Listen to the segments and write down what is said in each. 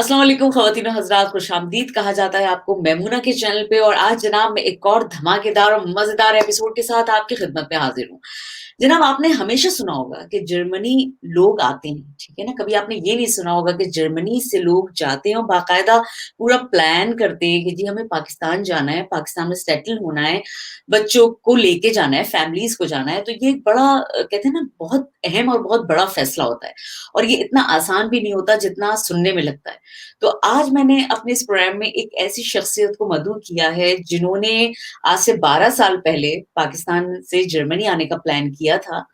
अस्सलाम वालेकुम ख़वातीन और हज़रात, खुशामदीद कहा जाता है आपको मेमूना के चैनल पे। और आज जनाब मैं एक और धमाकेदार और मज़ेदार एपिसोड के साथ आपकी खिदमत में हाज़िर हूँ। जनाब आपने हमेशा सुना होगा कि जर्मनी लोग आते हैं, ठीक है ना? कभी आपने ये नहीं सुना होगा कि जर्मनी से लोग जाते हैं और बाकायदा पूरा प्लान करते हैं कि जी हमें पाकिस्तान जाना है, पाकिस्तान में सेटल होना है, बच्चों को लेके जाना है, फैमिलीज़ को जाना है। तो ये एक बड़ा कहते हैं ना बहुत अहम और बहुत बड़ा फ़ैसला होता है और ये इतना आसान भी नहीं होता जितना सुनने में लगता है। तो आज मैंने अपने इस प्रोग्राम में एक ऐसी शख्सियत को मदऊ किया है जिन्होंने आज से 12 साल पहले पाकिस्तान से जर्मनी आने का प्लान किया था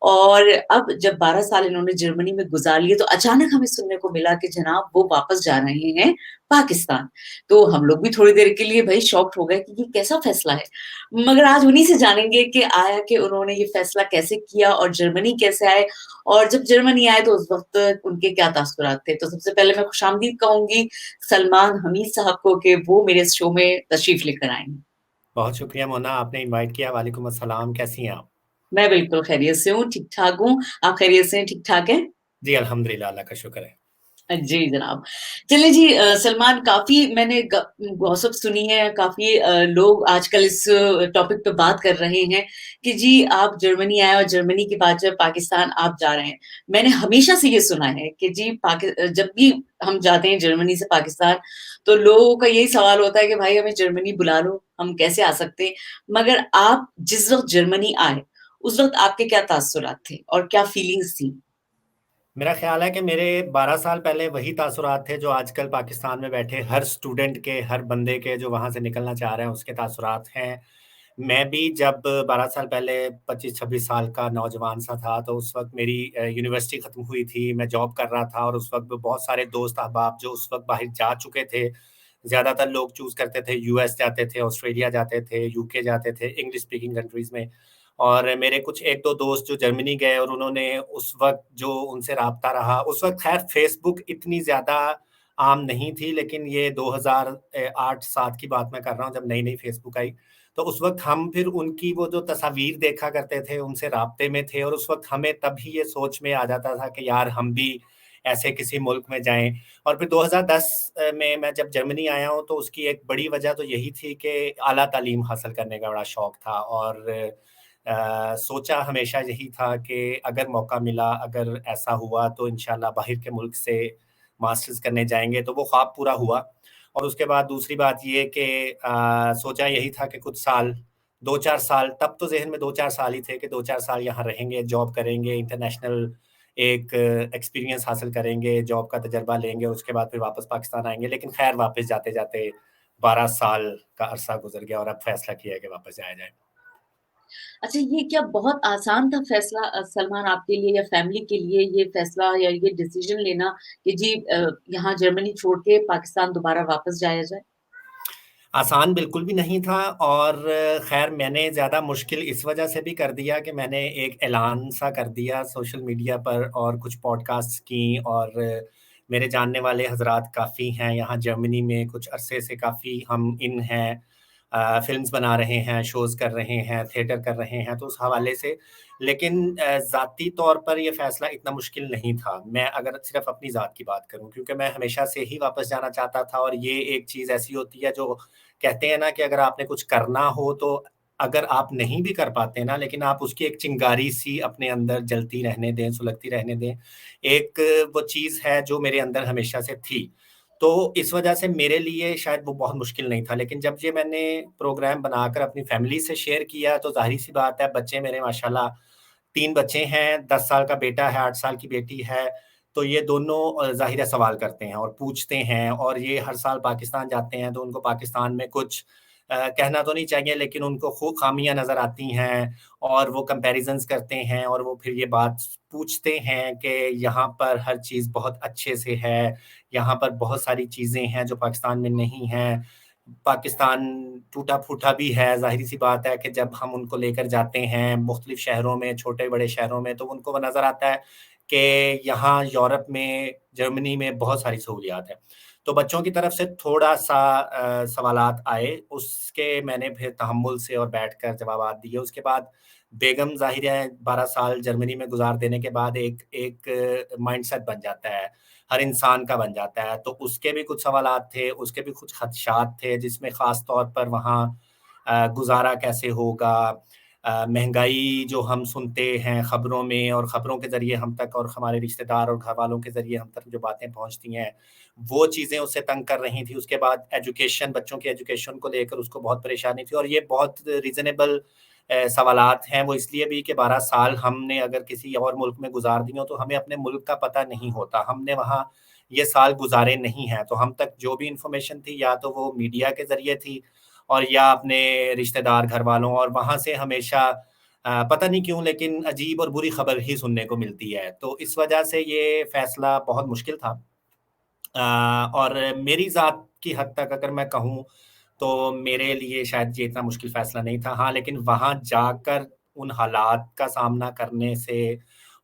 और अब जब 12 साल इन्होंने जर्मनी में गुज़ार लिए तो अचानक हमें सुनने को मिला कि जनाब वो वापस जा रहे हैं पाकिस्तान। तो हम लोग भी थोड़ी देर के लिए भई शॉक्ड हो गए कि ये कैसा फ़ैसला है? मगर आज उन्हीं से जानेंगे कि आया कि उन्होंने ये फ़ैसला कैसे किया और जर्मनी कैसे आए और जब जर्मनी आए तो उस वक़्त उनके क्या तासुरात थे? तो सबसे पहले मैं खुशामदीद कहूँगी सलमान हमीद साहब को कि वो मेरे इस शो में तशरीफ़ लेकर आए हैं। बहुत शुक्रिया मोना, आपने इनवाइट किया। वालेकुम अस्सलाम, कैसी हैं आप? मैं बिल्कुल खैरियत से हूँ, ठीक-ठाक हूँ। आप खैरियत से हैं, ठीक-ठाक हैं? जी, अल्हम्दुलिल्लाह, अल्लाह का शुक्र है। जी जनाब। चलिए जी सलमान काफ़ी मैंने गॉसिप सुनी है, काफ़ी लोग आजकल इस टॉपिक पे बात कर रहे हैं कि जी आप जर्मनी आए और जर्मनी के बाद जब पाकिस्तान आप जा रहे हैं। मैंने हमेशा से ये सुना है कि जी जब भी हम जाते हैं जर्मनी से पाकिस्तान, तो लोगों का यही सवाल होता है कि भाई हमें जर्मनी बुला लो, हम कैसे आ सकते हैं? मगर आप जिस वक़्त जर्मनी आए, उस वक़्त आपके क्या तासुरात थे और क्या फीलिंग्स थी? मेरा ख़्याल है कि मेरे 12 साल पहले वही तासुरात थे जो आजकल पाकिस्तान में बैठे हर स्टूडेंट के, हर बंदे के जो वहाँ से निकलना चाह रहे हैं, उसके तासुरात हैं। मैं भी जब 12 साल पहले 25-26 साल का नौजवान सा था, तो उस वक़्त मेरी यूनिवर्सिटी ख़त्म हुई थी, मैं जॉब कर रहा था और उस वक़्त बहुत सारे दोस्त अहबाब जो उस वक़्त बाहर जा चुके थे। ज़्यादातर लोग चूज़ करते थे यूएस जाते थे, ऑस्ट्रेलिया जाते थे, यूके जाते थे, इंग्लिश स्पीकिंग कंट्रीज़ में। और मेरे कुछ 1-2 दोस्त जो जर्मनी गए और उन्होंने उस वक़्त जो उनसे राब्ता रहा, उस वक़्त ख़ैर फ़ेसबुक इतनी ज़्यादा आम नहीं थी, लेकिन ये 2000 8-7 की बात मैं कर रहा हूँ जब नई-नई फ़ेसबुक आई। तो उस वक़्त हम फिर उनकी वो जो तस्वीर देखा करते थे, उनसे राब्ते में थे और उस वक़्त हमें तभी ये सोच में आ जाता था कि यार हम भी ऐसे किसी मुल्क में जाएँ। और फिर 2010 में मैं जब जर्मनी आया हूँ, तो उसकी एक बड़ी वजह तो यही थी कि आला तालीम हासिल करने का बड़ा शौक था और सोचा हमेशा यही था कि अगर मौका मिला, अगर ऐसा हुआ तो इंशाल्लाह बाहर के मुल्क से मास्टर्स करने जाएँगे, तो वो ख्वाब पूरा हुआ। और उसके बाद दूसरी बात ये कि सोचा यही था कि कुछ साल, 2-4 साल, तब तो ज़हन में 2-4 साल ही थे कि 2-4 साल यहाँ रहेंगे, जॉब करेंगे, इंटरनेशनल एक एक्सपीरियंस हासिल करेंगे, जॉब का तजुर्बा लेंगे, उसके बाद फिर वापस पाकिस्तान आएँगे। लेकिन ख़ैर वापस जाते-जाते 12 साल का अरसा गुज़र गया और अब फैसला किया है कि वापस जाया जाए। अच्छा ये क्या बहुत आसान था फैसला सलमान आपके लिए या फैमिली के लिए ये फैसला या ये डिसीजन लेना कि जी यहाँ जर्मनी छोड़ के पाकिस्तान दोबारा वापस जाया जाए? आसान बिल्कुल भी नहीं था और ख़ैर मैंने ज़्यादा मुश्किल इस वजह से भी कर दिया कि मैंने एक ऐलान सा कर दिया सोशल मीडिया पर और कुछ पॉडकास्ट्स की और मेरे जानने वाले हज़रात काफ़ी हैं यहाँ जर्मनी में, कुछ अरसे से काफ़ी हम इन हैं। फ़िल्म्स बना रहे हैं, शोज़ कर रहे हैं, थिएटर कर रहे हैं, तो उस हवाले से। लेकिन ज़ाती तौर पर ये फ़ैसला इतना मुश्किल नहीं था। मैं अगर सिर्फ़ अपनी ज़ात की बात करूँ क्योंकि मैं हमेशा से ही वापस जाना चाहता था और ये एक चीज़ ऐसी होती है जो कहते हैं ना कि अगर आपने कुछ करना हो तो अगर आप नहीं भी कर पाते ना, लेकिन आप उसकी एक चिंगारी-सी अपने अंदर जलती रहने दें, सुलगती रहने दें। एक वो चीज़ है जो मेरे अंदर हमेशा से थी। तो इस वजह से मेरे लिए शायद वो बहुत मुश्किल नहीं था, लेकिन जब ये मैंने प्रोग्राम बनाकर अपनी फैमिली से शेयर किया, तो ज़ाहिर-सी बात है, बच्चे मेरे माशाल्लाह 3 बच्चे हैं, 10 साल का बेटा है, 8 साल की बेटी है, तो ये दोनों ज़ाहिर है सवाल करते हैं और पूछते हैं और ये हर साल पाकिस्तान जाते हैं, तो उनको पाकिस्तान में कुछ कहना तो नहीं चाहिए लेकिन उनको खूब ख़ामियाँ नज़र आती हैं और वो कंपैरिज़न्स करते हैं और वो फिर ये बात पूछते हैं कि यहाँ पर हर चीज़ बहुत अच्छे से है, यहाँ पर बहुत सारी चीज़ें हैं जो पाकिस्तान में नहीं हैं। पाकिस्तान टूटा-फूटा भी है, ज़ाहिर-सी बात है कि जब हम उनको लेकर जाते हैं मुख्तलिफ़ शहरों में, छोटे-बड़े शहरों में, तो उनको वो नज़र आता है कि यहाँ यूरोप में, जर्मनी में बहुत सारी सहूलियात हैं। तो बच्चों की तरफ से थोड़ा-सा सवालात आए, उसके मैंने फिर तहम्मुल से और बैठकर जवाबात दिए। उसके बाद बेगम ज़ाहिर है 12 साल जर्मनी में गुज़ार देने के बाद एक एक माइंडसेट बन जाता है, हर इंसान का बन जाता है। तो उसके भी कुछ सवालात थे, उसके भी कुछ खदशात थे, जिसमें ख़ास तौर पर वहाँ गुज़ारा कैसे होगा, महँगाई जो हम सुनते हैं खबरों में और खबरों के ज़रिए हम तक और हमारे रिश्तेदार और घरवालों के ज़रिए हम तक जो बातें पहुँचती हैं, वो चीज़ें उसे तंग कर रही थी। उसके बाद एजुकेशन, बच्चों की एजुकेशन को लेकर उसको बहुत परेशानी थी और ये बहुत रीज़नेबल सवालात हैं। वो इसलिए भी कि 12 साल हमने अगर किसी और मुल्क में गुज़ार दिए हों, तो हमें अपने मुल्क का पता नहीं होता। हमने वहाँ ये साल गुज़ारे नहीं हैं, तो हम तक जो भी इन्फॉर्मेशन थी, या तो वो मीडिया के ज़रिए थी और या अपने रिश्तेदार, घरवालों, और वहाँ से हमेशा पता नहीं क्यों लेकिन अजीब और बुरी खबर ही सुनने को मिलती है। तो इस वजह से ये फ़ैसला बहुत मुश्किल था। और मेरी ज़ात की हद तक अगर मैं कहूँ, तो मेरे लिए शायद ये इतना मुश्किल फ़ैसला नहीं था। हाँ, लेकिन वहाँ जाकर उन हालात का सामना करने से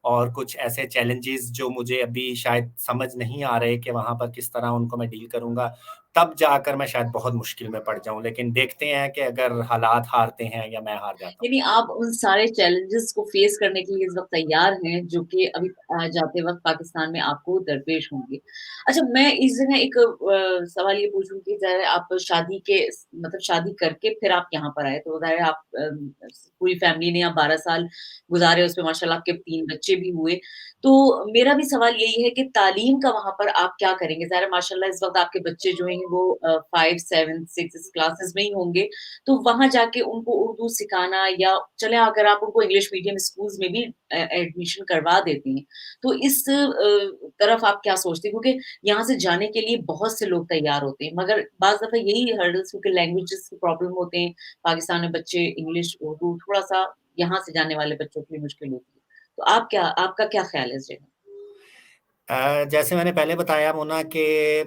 और कुछ ऐसे चैलेंजेज़ जो मुझे अभी शायद समझ नहीं आ रहे कि वहाँ पर किस तरह उनको मैं डील करूँगा, तब जाकर मैं शायद बहुत मुश्किल में पड़ जाऊँ। लेकिन देखते हैं कि अगर हालात हारते हैं या मैं हार जाता हूँ। यानी आप उन सारे चैलेंजेस को फेस करने के लिए इस वक़्त तैयार हैं, जो कि अभी जाते वक़्त पाकिस्तान में आपको दरपेश होंगे। अच्छा, मैं इस जगह एक सवाल ये पूछूँ कि ज़ाहिर है आप शादी के मतलब शादी करके फिर आप यहाँ पर आए, तो ज़ाहिर है आप पूरी फैमिली ने आप 12 साल गुज़ारे, उसमें माशाल्लाह आपके 3 बच्चे भी हुए। तो मेरा भी सवाल यही है कि तालीम का वहाँ पर आप क्या करेंगे? ज़ाहिर है माशाल्लाह इस वक़्त आपके बच्चे जो हैं वो 5, 7, 6 इस क्लासेस में ही होंगे। तो वहाँ जाके उनको उर्दू सिखाना, या चलें अगर आप उनको इंग्लिश मीडियम स्कूल्स में भी एडमिशन करवा देते हैं, तो इस तरफ आप क्या सोचते हैं? क्योंकि यहाँ से जाने के लिए बहुत से लोग तैयार होते हैं, मगर बाज़ दफ़ा यही हर्डल्स क्योंकि लैंग्वेजेस के प्रॉब्लम होते हैं, पाकिस्तान में बच्चे इंग्लिश, उर्दू थोड़ा-सा यहाँ से जाने वाले बच्चों के लिए मुश्किल होती है। तो आपका क्या ख़्याल है इस जगह? जैसे मैंने पहले बताया मोना कि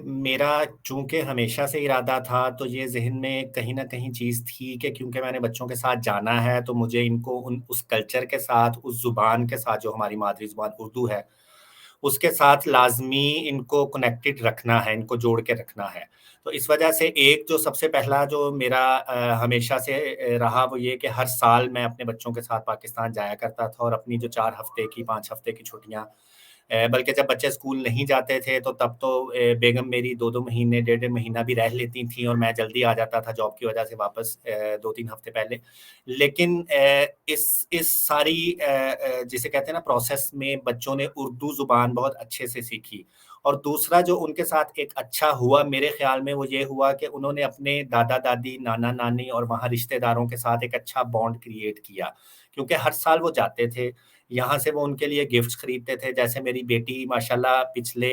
मेरा चूँकि हमेशा से इरादा था, तो ये ज़हन में कहीं न कहीं चीज़ थी कि क्योंकि मैंने बच्चों के साथ जाना है, तो मुझे इनको उस कल्चर के साथ, उस ज़ुबान के साथ जो हमारी मादरी ज़ुबान उर्दू है, उसके साथ लाज़मी इनको कनेक्टेड रखना है, इनको जोड़ के रखना है। तो इस वजह से एक जो सबसे पहला जो मेरा हमेशा से रहा, वो ये कि हर साल मैं अपने बच्चों के साथ पाकिस्तान जाया करता था और अपनी जो 4 हफ़्ते की, 5 हफ़्ते की छुट्टियाँ, बल्कि जब बच्चे स्कूल नहीं जाते थे, तो तब तो बेगम मेरी 2-2 महीने, डेढ़-डेढ़ महीना भी रह लेती थीं और मैं जल्दी आ जाता था जॉब की वजह से वापस 2-3 हफ्ते पहले। लेकिन इस सारी जिसे कहते हैं ना प्रोसेस में बच्चों ने उर्दू ज़ुबान बहुत अच्छे से सीखी। और दूसरा जो उनके साथ एक अच्छा हुआ मेरे ख़्याल में, वो ये हुआ कि उन्होंने अपने दादा-दादी, नाना-नानी और वहाँ रिश्तेदारों के साथ एक अच्छा बॉन्ड क्रिएट किया। क्योंकि हर साल वो जाते थे, यहाँ से वो उनके लिए गिफ्ट्स खरीदते थे। जैसे मेरी बेटी माशाल्लाह पिछले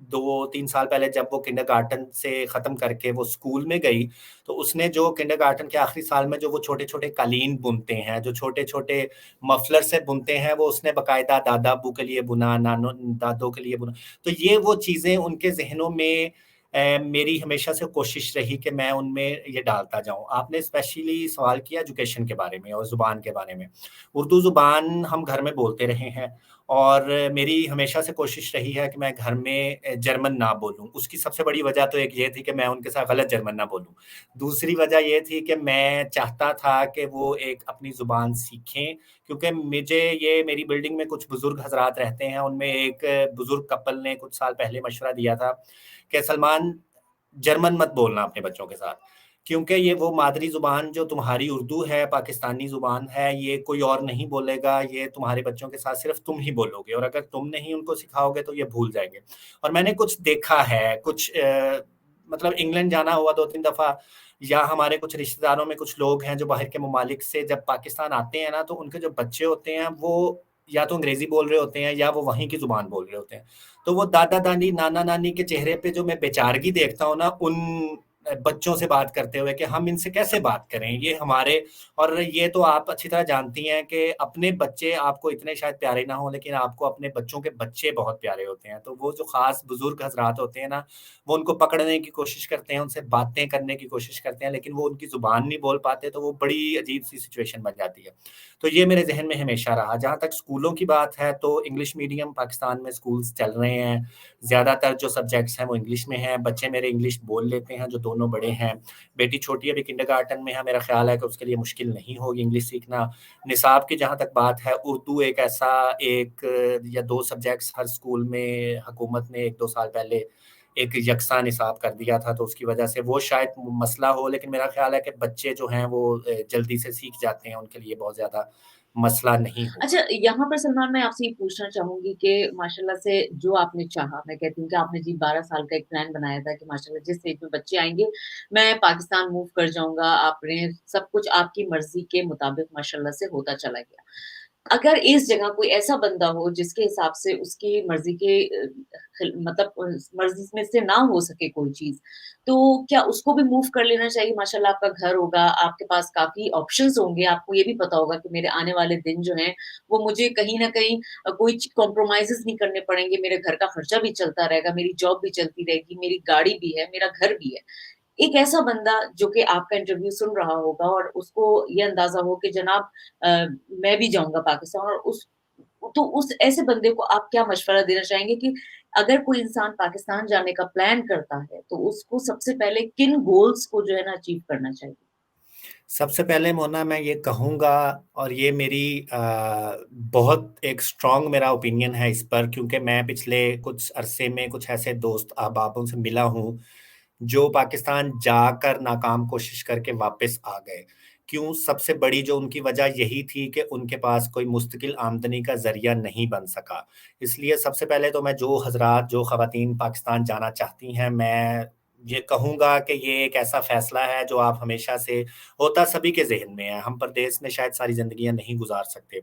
2-3 साल पहले जब वो किंडरगार्टन से ख़त्म करके वो स्कूल में गई, तो उसने जो किंडरगार्टन के आखिरी साल में जो वो छोटे-छोटे कालीन बुनते हैं, जो छोटे-छोटे मफलर से बुनते हैं, वो उसने बाकायदा दादा-अब्बू के लिए बुना, नानो दादों के लिए बुना। तो ये वो चीज़ें उनके ज़हनों में मेरी हमेशा से कोशिश रही कि मैं उनमें ये डालता जाऊँ। आपने स्पेशली सवाल किया एजुकेशन के बारे में और ज़ुबान के बारे में। उर्दू ज़ुबान हम घर में बोलते रहे हैं और मेरी हमेशा से कोशिश रही है कि मैं घर में जर्मन ना बोलूँ। उसकी सबसे बड़ी वजह तो एक ये थी कि मैं उनके साथ गलत जर्मन ना बोलूँ। दूसरी वजह ये थी कि मैं चाहता था कि वो एक अपनी ज़ुबान सीखें, क्योंकि मुझे ये मेरी बिल्डिंग में कुछ बुज़ुर्ग हज़रात रहते हैं, उनमें एक बुज़ुर्ग कपल ने कुछ साल पहले मशवरा दिया था कि सलमान, जर्मन मत बोलना अपने बच्चों के साथ, क्योंकि ये वो मादरी ज़ुबान जो तुम्हारी उर्दू है, पाकिस्तानी ज़ुबान है, ये कोई और नहीं बोलेगा, ये तुम्हारे बच्चों के साथ सिर्फ़ तुम ही बोलोगे और अगर तुम नहीं उनको सिखाओगे तो ये भूल जाएँगे। और मैंने कुछ देखा है, कुछ मतलब इंग्लैंड जाना हुआ 2-3 दफ़ा, या हमारे कुछ रिश्तेदारों में कुछ लोग हैं जो बाहर के ममालिक से जब पाकिस्तान आते हैं ना, तो उनके जो बच्चे होते हैं, वो या तो अंग्रेज़ी बोल रहे होते हैं या वो वहीं की ज़ुबान बोल रहे होते हैं। तो वो दादा-दादी, नाना-नानी के चेहरे पे जो मैं बेचारगी देखता हूँ ना, बच्चों से बात करते हुए कि हम इनसे कैसे बात करें, ये हमारे, और ये तो आप अच्छी तरह जानती हैं कि अपने बच्चे आपको इतने शायद प्यारे ना हो, लेकिन आपको अपने बच्चों के बच्चे बहुत प्यारे होते हैं। तो वो जो खास बुजुर्ग हजरात होते हैं ना, वो उनको पकड़ने की कोशिश करते हैं, उनसे बातें करने की कोशिश करते हैं, लेकिन वो उनकी जुबान नहीं बोल पाते, तो वो बड़ी अजीब सी सिचुएशन बन जाती है। तो ये मेरे जहन में हमेशा रहा। जहाँ तक स्कूलों की बात है, तो इंग्लिश मीडियम पाकिस्तान में स्कूल्स चल रहे हैं, ज़्यादातर जो सब्जेक्ट्स हैं वो इंग्लिश में हैं, बच्चे मेरे इंग्लिश बोल लेते हैं, जो दोनों बड़े हैं। बेटी छोटी अभी किंडरगार्टन में है, मेरा ख़्याल है कि उसके लिए मुश्किल नहीं होगी इंग्लिश सीखना। निसाब की जहाँ तक बात है, उर्दू एक ऐसा 1 या 2 सब्जेक्ट्स हर स्कूल में हुकूमत ने 1-2 साल पहले एक यकसा निसाब कर दिया था, तो उसकी वजह से वो शायद मसला हो, लेकिन मेरा ख़्याल है कि बच्चे जो हैं वो जल्दी से सीख जाते हैं, उनके लिए बहुत ज़्यादा मसला नहीं होगा। अच्छा, यहाँ पर सलमान मैं आपसे ये पूछना चाहूँगी कि माशाल्लाह से जो आपने चाहा, मैं कहती हूँ कि आपने जी 12 साल का एक प्लान बनाया था कि माशाल्लाह जिस एज में बच्चे आएँगे, मैं पाकिस्तान मूव कर जाऊँगा। आपने सब कुछ आपकी मर्ज़ी के मुताबिक माशाल्लाह से होता चला गया। अगर इस जगह कोई ऐसा बंदा हो जिसके हिसाब से उसकी मर्ज़ी के मतलब मर्ज़ी में से ना हो सके कोई चीज़, तो क्या उसको भी मूव कर लेना चाहिए? माशाल्लाह आपका घर होगा, आपके पास काफ़ी ऑप्शंस होंगे, आपको ये भी पता होगा कि मेरे आने वाले दिन जो हैं, वो मुझे कहीं न कहीं कोई कॉम्प्रोमाइज़ेज़ नहीं करने पड़ेंगे, मेरे घर का खर्चा भी चलता रहेगा, मेरी जॉब भी चलती रहेगी, मेरी गाड़ी भी है, मेरा घर भी है। एक ऐसा बंदा जो कि आपका इंटरव्यू सुन रहा होगा और उसको ये अंदाज़ा हो कि जनाब अ, मैं भी जाऊँगा पाकिस्तान और उस ऐसे बंदे को आप क्या मशवरा देना चाहेंगे कि अगर कोई इंसान पाकिस्तान जाने का प्लान करता है, तो उसको सबसे पहले किन गोल्स को जो है ना अचीव करना चाहिए? सबसे पहले मोना मैं ये कहूँगा, और ये मेरी बहुत एक स्ट्रॉन्ग मेरा ओपिनियन है इस पर, क्योंकि मैं पिछले कुछ अरसे में कुछ ऐसे दोस्त अहबाबों से मिला हूँ, जो पाकिस्तान जाकर नाकाम कोशिश करके वापस आ गए। क्यों? सबसे बड़ी जो उनकी वजह यही थी कि उनके पास कोई मुस्तकिल आमदनी का ज़रिया नहीं बन सका। इसलिए सबसे पहले तो मैं जो हज़रात, जो ख़वातीन पाकिस्तान जाना चाहती हैं, मैं ये कहूँगा कि ये एक ऐसा फ़ैसला है जो आप हमेशा से, होता सभी के ज़हन में है, हम परदेस में शायद सारी ज़िंदगियाँ नहीं गुज़ार सकते।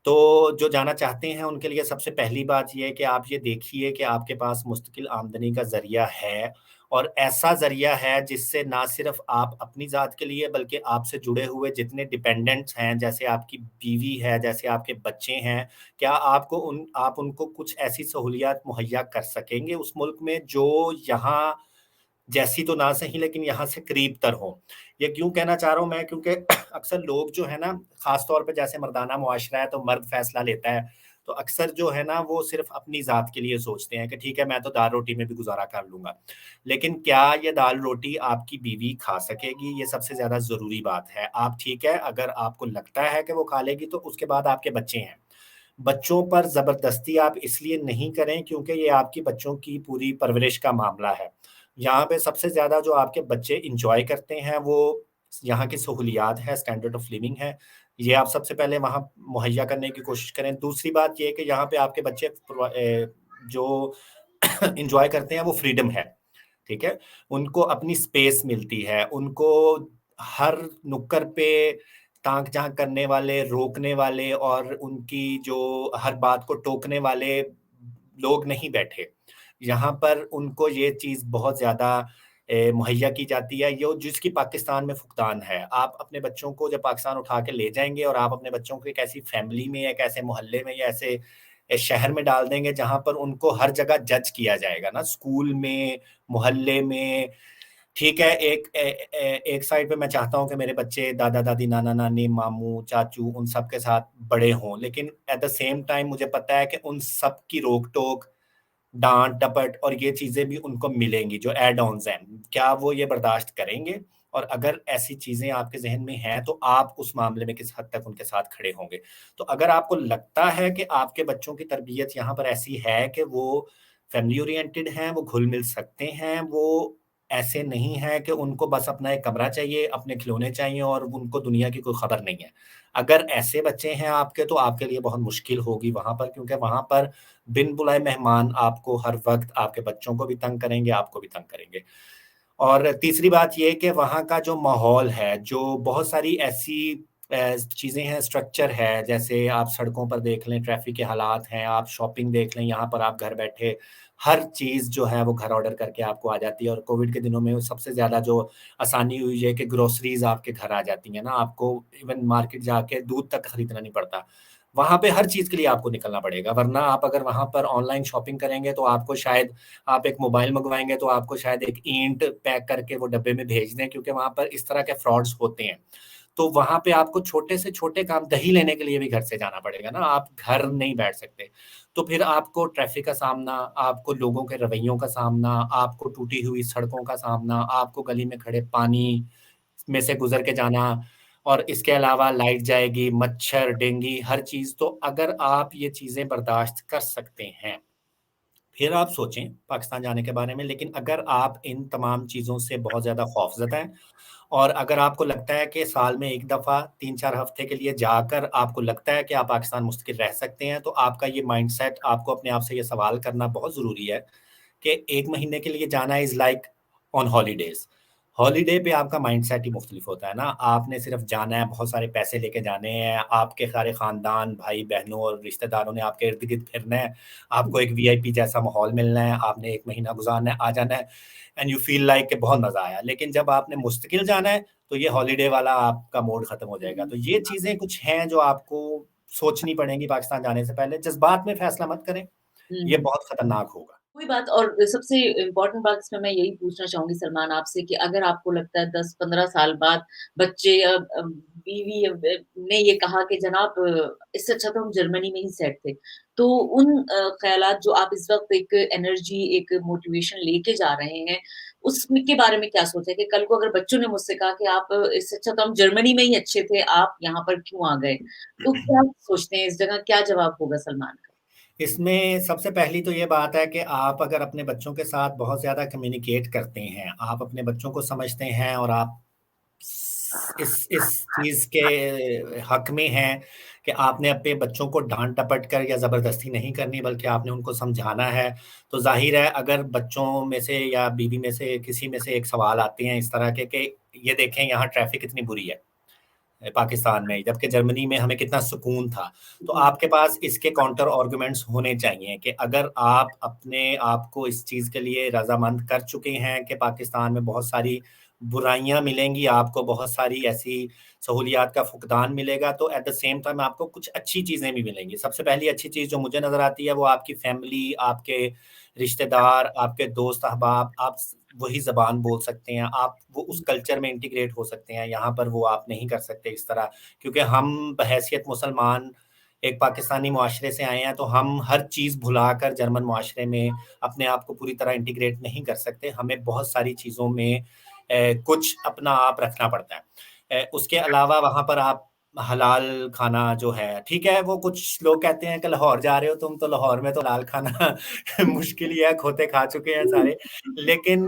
तो जो जाना चाहते हैं उनके लिए सबसे पहली बात ये है कि आप ये देखिए कि आपके पास मुस्तकिल आमदनी का ज़रिया है, और ऐसा ज़रिया है जिससे ना सिर्फ़ आप अपनी ज़ात के लिए, बल्कि आपसे जुड़े हुए जितने डिपेंडेंट्स हैं, जैसे आपकी बीवी है, जैसे आपके बच्चे हैं, क्या आप उनको कुछ ऐसी सहूलियात मुहैया कर सकेंगे उस मुल्क में जो यहाँ जैसी तो ना सही, लेकिन यहाँ से करीब तर हो। ये क्यों कहना चाह रहा हूँ मैं, क्योंकि अक्सर लोग जो है ना, ख़ास तौर पे जैसे मर्दाना मुआशरा है तो मर्द फ़ैसला लेता है, तो अक्सर जो है ना वो सिर्फ़ अपनी ज़ात के लिए सोचते हैं कि ठीक है, मैं तो दाल-रोटी में भी गुज़ारा कर लूँगा। लेकिन क्या ये दाल-रोटी आपकी बीवी खा सकेगी? ये सबसे ज़्यादा ज़रूरी बात है। आप ठीक है, अगर आपको लगता है कि वो खा लेगी, तो उसके बाद आपके बच्चे हैं। बच्चों पर ज़बरदस्ती आप इसलिए नहीं करें क्योंकि ये आपकी बच्चों की पूरी परवरिश का मामला है। यहाँ पे सबसे ज़्यादा जो आपके बच्चे एन्जॉय करते हैं, वो यहाँ की सहूलियात है, स्टैंडर्ड ऑफ लिविंग है। ये आप सबसे पहले वहाँ मुहैया करने की कोशिश करें। दूसरी बात ये है कि यहाँ पे आपके बच्चे जो एन्जॉय करते हैं वो फ्रीडम है, ठीक है? उनको अपनी स्पेस मिलती है, उनको हर नुक्कड़ पे ताक-झाँक करने वाले, रोकने वाले और उनकी जो हर बात को टोकने वाले लोग नहीं बैठे। यहाँ पर उनको ये चीज़ बहुत ज़्यादा मुहैया की जाती है, यो जिसकी पाकिस्तान में फुकदान है। आप अपने बच्चों को जब पाकिस्तान उठा के ले जाएँगे और आप अपने बच्चों को एक ऐसी फैमिली में, एक ऐसे मोहल्ले में या ऐसे शहर में डाल देंगे जहाँ पर उनको हर जगह जज किया जाएगा ना, स्कूल में, मोहल्ले में, ठीक है, एक साइड पे मैं चाहता हूँ कि मेरे बच्चे दादा-दादी, नाना-नानी, मामू, चाचू उन सब के साथ बड़े हों, लेकिन एट द सेम टाइम मुझे पता है कि उन सब की रोक-टोक, डाँट-डपट और ये चीज़ें भी उनको मिलेंगी जो ऐड ऑन्स हैं। क्या वो ये बर्दाश्त करेंगे? और अगर ऐसी चीज़ें आपके ज़हन में हैं, तो आप उस मामले में किस हद तक उनके साथ खड़े होंगे? तो अगर आपको लगता है कि आपके बच्चों की तरबियत यहाँ पर ऐसी है कि वो फैमिली ओरिएंटेड हैं, वो घुल-मिल सकते हैं, वो ऐसे नहीं हैं कि उनको बस अपना एक कमरा चाहिए, अपने खिलौने चाहिए और उनको दुनिया की कोई खबर नहीं है। अगर ऐसे बच्चे हैं आपके, तो आपके लिए बहुत मुश्किल होगी वहाँ पर, क्योंकि वहाँ पर बिन बुलाए मेहमान आपको हर वक़्त आपके बच्चों को भी तंग करेंगे, आपको भी तंग करेंगे। और तीसरी बात ये है कि वहाँ का जो माहौल है, जो बहुत सारी ऐसी चीज़ें हैं, स्ट्रक्चर है, जैसे आप सड़कों पर देख लें, ट्रैफ़िक के हालात हैं, आप शॉपिंग देख लें, यहाँ पर आप घर बैठे हर चीज़ जो है वो घर ऑर्डर करके आपको आ जाती है और कोविड के दिनों में सबसे ज़्यादा जो आसानी हुई है कि ग्रोसरीज़ आपके घर आ जाती हैं ना, आपको इवन मार्केट जाके दूध तक खरीदना नहीं पड़ता। वहाँ पे हर चीज़ के लिए आपको निकलना पड़ेगा, वरना आप अगर वहाँ पर ऑनलाइन शॉपिंग करेंगे तो आपको शायद आप एक मोबाइल मँगवाएँगे तो आपको शायद एक ईंट पैक करके वो डब्बे में भेज दें क्योंकि वहाँ पर इस तरह के फ्रॉड्स होते हैं। तो वहाँ पे आपको छोटे से छोटे काम दही लेने के लिए भी घर से जाना पड़ेगा ना, आप घर नहीं बैठ सकते। तो फिर आपको ट्रैफ़िक का सामना, आपको लोगों के रवैयों का सामना, आपको टूटी हुई सड़कों का सामना, आपको गली में खड़े पानी में से गुज़र के जाना और इसके अलावा लाइट जाएगी, मच्छर, डेंगू हर चीज़। तो अगर आप ये चीज़ें बर्दाश्त कर सकते हैं, फिर आप सोचें पाकिस्तान जाने के बारे में। लेकिन अगर आप इन तमाम चीज़ों से बहुत ज़्यादा खौफ़ज़दा हैं और अगर आपको लगता है कि साल में 1 दफ़ा 3-4 हफ़्ते के लिए जाकर आपको लगता है कि आप पाकिस्तान मुस्तकिल रह सकते हैं, तो आपका ये माइंडसेट आपको अपने आप से ये सवाल करना बहुत ज़रूरी है कि 1 महीने के लिए जाना is like on holidays. Holiday पे आपका माइंडसेट ही मुख्तलिफ होता है ना, आपने सिर्फ़ जाना है, बहुत सारे पैसे लेके जाने हैं, आपके सारे ख़ानदान, भाई-बहनों और रिश्तेदारों ने आपके इर्द-गिर्द फिरना है, आपको एक वीआईपी जैसा माहौल मिलना है, आपने 1 महीना गुज़ारना है, आ जाना है एंड यू फ़ील लाइक कि बहुत मज़ा आया। लेकिन जब आपने मुस्तकिल जाना है, तो ये हॉलिडे वाला आपका मूड ख़त्म हो जाएगा। हुँ, तो ये चीज़ें कुछ हैं जो आपको सोचनी पड़ेंगी पाकिस्तान जाने से पहले, जज़्बात में फ़ैसला मत करें, हुँ, ये हुँ। बहुत खतरनाक होगा। कोई बात और सबसे इम्पोर्टेंट बात इसमें मैं यही पूछना चाहूँगी सलमान आपसे कि अगर आपको लगता है 10-15 साल बाद बच्चे या बीवी ने ये कहा कि जनाब इससे अच्छा तो हम जर्मनी में ही सेट थे। तो उन ख़यालात जो आप इस वक़्त एक एनर्जी, एक मोटिवेशन लेके जा रहे हैं, उसमें के बारे में क्या सोचा है कि कल को अगर बच्चों ने मुझसे कहा कि आप इससे अच्छा तो हम जर्मनी में ही अच्छे थे, आप यहाँ पर क्यों आ गए? तो क्या सोचते हैं इस जगह क्या जवाब होगा सलमान का? इसमें सबसे पहली तो ये बात है कि आप अगर अपने बच्चों के साथ बहुत ज़्यादा कम्युनिकेट करते हैं, आप अपने बच्चों को समझते हैं और आप इस चीज़ के हक़ में हैं कि आपने अपने बच्चों को डाँट-डपट कर या ज़बरदस्ती नहीं करनी बल्कि आपने उनको समझाना है। तो ज़ाहिर है अगर बच्चों में से या बीवी में से किसी में से एक सवाल आते हैं इस तरह के कि ये देखें यहाँ ट्रैफ़िक कितनी बुरी है। पाकिस्तान में, जबकि जर्मनी में हमें कितना सुकून था। तो जी। आपके पास इसके काउंटर आर्गुमेंट्स होने चाहिए कि अगर आप अपने आप को इस चीज़ के लिए रज़ामंद कर चुके हैं कि पाकिस्तान में बहुत सारी बुराइयाँ मिलेंगी, आपको बहुत सारी ऐसी सहूलियात का फुकदान मिलेगा, तो एट द सेम टाइम आपको कुछ अच्छी चीज़ें भी मिलेंगी। सबसे पहली अच्छी चीज़ जो मुझे नज़र आती है, वो आपकी फैमिली, आपके रिश्तेदार, आपके दोस्त-अहबाब, आप स वही ज़बान बोल सकते हैं, आप वो उस कल्चर में इंटीग्रेट हो सकते हैं, यहाँ पर वो आप नहीं कर सकते इस तरह। क्योंकि हम बहैसियत मुसलमान एक पाकिस्तानी मुआशरे से आए हैं, तो हम हर चीज़ भुलाकर जर्मन मुआशरे में अपने आप को पूरी तरह इंटीग्रेट नहीं कर सकते। हमें बहुत सारी चीज़ों में कुछ अपना आप रखना पड़ता है। उसके अलावा वहाँ पर आप हलाल खाना जो है, ठीक है, वो कुछ लोग कहते हैं कि लाहौर जा रहे हो तुम, तो लाहौर में तो हलाल खाना मुश्किल ही है, खोते खा चुके हैं सारे। लेकिन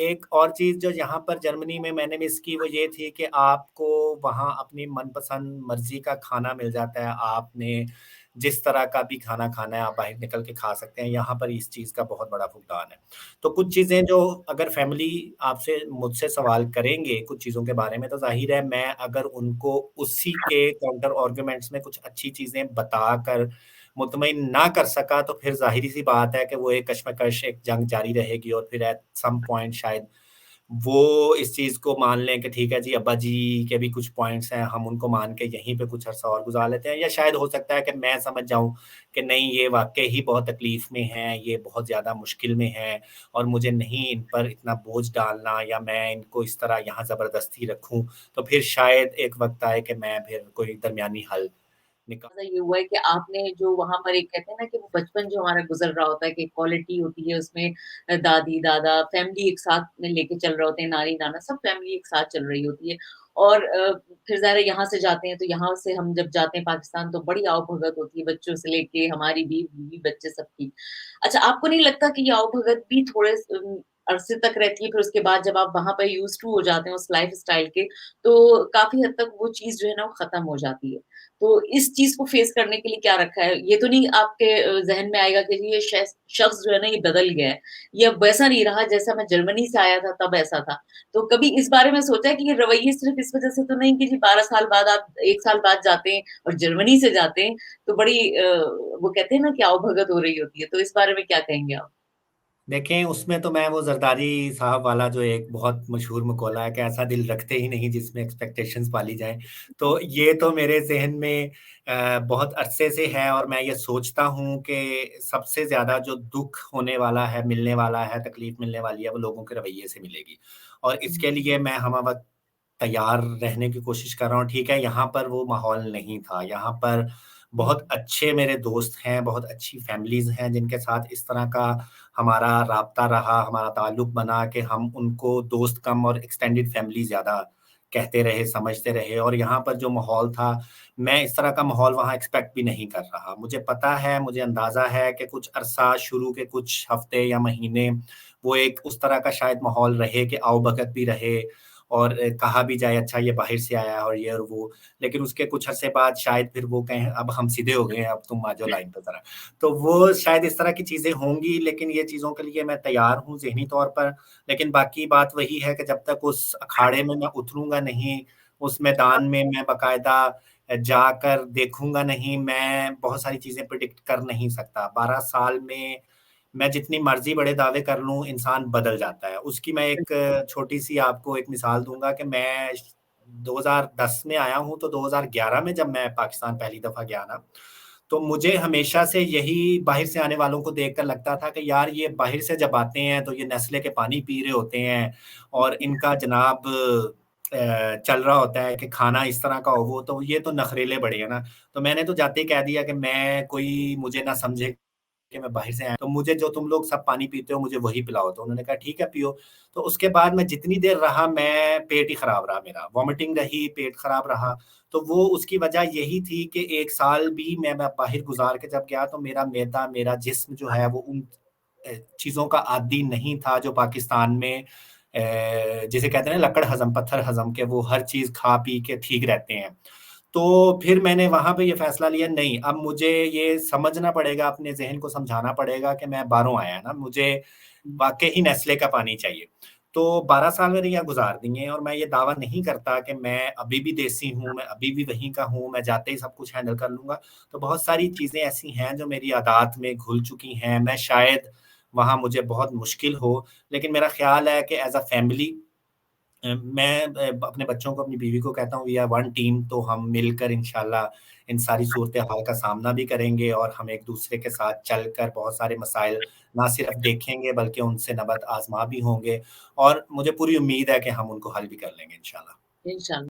एक और चीज़ जो यहाँ पर जर्मनी में मैंने मिस की वो ये थी कि आपको वहाँ अपनी मनपसंद मर्ज़ी का खाना मिल जाता है। आपने जिस तरह का भी खाना खाना है, आप बाहर निकल के खा सकते हैं। यहाँ पर इस चीज़ का बहुत बड़ा फुकदान है। तो कुछ चीज़ें जो अगर फैमिली आपसे मुझसे सवाल करेंगे कुछ चीज़ों के बारे में, तो ज़ाहिर है मैं अगर उनको उसी के काउंटर आर्गुमेंट्स में कुछ अच्छी चीज़ें बताकर मुतमईन ना कर सका, तो फिर ज़ाहिर-सी बात है कि वो एक कशमकश, एक जंग जारी रहेगी और फिर एट सम पॉइंट शायद वो इस चीज़ को मान लें कि ठीक है जी, अब्बा जी के भी कुछ पॉइंट्स हैं, हम उनको मान के यहीं पे कुछ अरसा और गुज़ार लेते हैं। या शायद हो सकता है कि मैं समझ जाऊँ कि नहीं, ये वाक़ई ही बहुत तकलीफ़ में हैं, ये बहुत ज़्यादा मुश्किल में हैं और मुझे नहीं इन पर इतना बोझ डालना या मैं इनको इस तरह यहाँ ज़बरदस्ती रखूँ। तो फिर शायद एक वक़्त आए कि मैं फिर कोई दरमियानी हल निका ज़्यादा ये हुआ है कि आपने जो वहाँ पर एक कहते हैं ना कि वो बचपन जो हमारा गुज़र रहा होता है कि क्वालिटी होती है उसमें दादी-दादा, फैमिली एक साथ में लेके चल रहे होते हैं, नानी-नाना सब फैमिली एक साथ चल रही होती है। और फिर ज़ाहिर है यहाँ से जाते हैं तो यहाँ से हम जब जाते हैं पाकिस्तान तो बड़ी आओ-भगत होती है बच्चों से लेके हमारी भी बीवी, बच्चे सबकी। अच्छा आपको नहीं लगता कि ये आओ-भगत भी थोड़े अरसे तक रहती है, फिर उसके बाद जब आप वहाँ पे यूज़्ड टू हो जाते हैं उस लाइफ़स्टाइल के, तो काफ़ी हद तक वो चीज़ जो है ना वो खत्म हो जाती है। तो इस चीज़ को फेस करने के लिए क्या रखा है? ये तो नहीं आपके ज़हन में आएगा कि जी ये शख्स जो है ना ये बदल गया है, ये अब वैसा नहीं रहा जैसा मैं जर्मनी से आया था तब ऐसा था। तो कभी इस बारे में सोचा है कि ये रवैये सिर्फ़ इस वज़ह से तो नहीं कि जी 12 साल बाद आप 1 साल बाद जाते हैं और जर्मनी से जाते हैं, तो बड़ी वो कहते हैं ना कि आवभगत हो रही होती है, तो इस बारे में क्या कहेंगे आप? देखें, उसमें तो मैं वो ज़रदारी साहब वाला जो एक बहुत मशहूर मकौला है कि ऐसा दिल रखते ही नहीं जिसमें एक्सपेक्टेशंस पाली जाएँ। तो ये तो मेरे ज़हन में बहुत अरसे से है और मैं ये सोचता हूँ कि सबसे ज़्यादा जो दुःख होने वाला है, मिलने वाला है, तकलीफ़ मिलने वाली है, वो लोगों के रवैये से मिलेगी। और हुँ, इसके लिए मैं हमा वक़्त तैयार रहने की कोशिश कर रहा हूँ। ठीक है, यहाँ पर वो माहौल नहीं था। यहाँ पर हुँ, बहुत अच्छे मेरे दोस्त हैं, बहुत अच्छी फैमिलीज़ हैं, जिनके साथ इस तरह का हमारा राब्ता रहा, हमारा ताल्लुक बना कि हम उनको दोस्त कम और एक्सटेंडेड फैमिली ज़्यादा कहते रहे, समझते रहे और यहाँ पर जो माहौल था, मैं इस तरह का माहौल वहाँ एक्सपेक्ट भी नहीं कर रहा। मुझे पता है, मुझे अंदाज़ा है कि कुछ अरसा शुरू के कुछ हफ़्ते या महीने, वो एक उस तरह का शायद माहौल रहे कि आओ-भगत भी रहे और कहा भी जाए अच्छा ये बाहर से आया है और ये और वो। लेकिन उसके कुछ अरसे बाद शायद फिर वो कहें अब हम सीधे हो गए हैं, अब तुम आ जाओ लाइन पे ज़रा। तो वो शायद इस तरह की चीज़ें होंगी, लेकिन ये चीज़ों के लिए मैं तैयार हूँ ज़हनी तौर पर। लेकिन बाकी बात वही है कि जब तक उस अखाड़े में मैं उतरूँगा नहीं, उस मैदान में मैं बाकायदा जाकर देखूँगा नहीं, मैं बहुत सारी चीज़ें प्रेडिक्ट कर नहीं सकता। 12 साल में मैं जितनी मर्ज़ी बड़े दावे कर लूँ, इंसान बदल जाता है। उसकी मैं एक छोटी-सी आपको एक मिसाल दूँगा कि मैं 2010 में आया हूँ, तो 2011 में जब मैं पाकिस्तान पहली दफ़ा गया ना, तो मुझे हमेशा से यही बाहर से आने वालों को देखकर लगता था कि यार ये बाहर से जब आते हैं, तो ये नेस्ले के पानी पी रहे होते हैं और इनका जनाब चल रहा होता है कि खाना इस तरह का हो वो, तो ये तो नखरेले बड़े हैं ना। तो मैंने तो जाते ही कह दिया कि मैं कोई मुझे ना समझे कि मैं बाहर से आया, तो मुझे जो तुम लोग सब पानी पीते हो मुझे वही पिलाओ। तो उन्होंने कहा ठीक है पियो। तो उसके बाद मैं जितनी देर रहा मैं पेट ही खराब रहा मेरा, वॉमिटिंग रही, पेट खराब रहा। तो वो उसकी वजह यही थी कि 1 साल भी मैं बाहर गुज़ार के जब गया तो मेरा मैदा, मेरा जिस्म जो है वो उन चीज़ों का आदी नहीं था जो पाकिस्तान में जिसे कहते हैं ना लकड़ हज़म, पत्थर हज़म के वो हर चीज़ खा पी के ठीक रहते हैं। तो फिर मैंने वहाँ पे ये फ़ैसला लिया नहीं, अब मुझे ये समझना पड़ेगा, अपने ज़हन को समझाना पड़ेगा कि मैं बाहरों आया ना, मुझे वाक़ई ही नेस्ले का पानी चाहिए। तो 12 साल मैंने यहाँ गुज़ार दिए हैं और मैं ये दावा नहीं करता कि मैं अभी भी देसी हूँ, मैं अभी भी वहीं का हूँ, मैं जाते ही सब कुछ हैंडल कर लूँगा। तो बहुत सारी चीज़ें ऐसी हैं जो मेरी आदत में घुल चुकी हैं, मैं शायद वहाँ मुझे बहुत मुश्किल हो, लेकिन मेरा ख़्याल है कि एज़ अ फ़ैमिली मैं अपने बच्चों को, अपनी बीवी को कहता हूँ वी आर वन टीम, तो हम मिलकर इंशाल्लाह इन सारी सूरत-ए-हाल का सामना भी करेंगे और हम एक-दूसरे के साथ चलकर बहुत सारे मसाइल ना सिर्फ़ देखेंगे बल्कि उनसे नबर्द आज़मा भी होंगे और मुझे पूरी उम्मीद है कि हम उनको हल भी कर लेंगे इंशाल्लाह। इंशाल्लाह।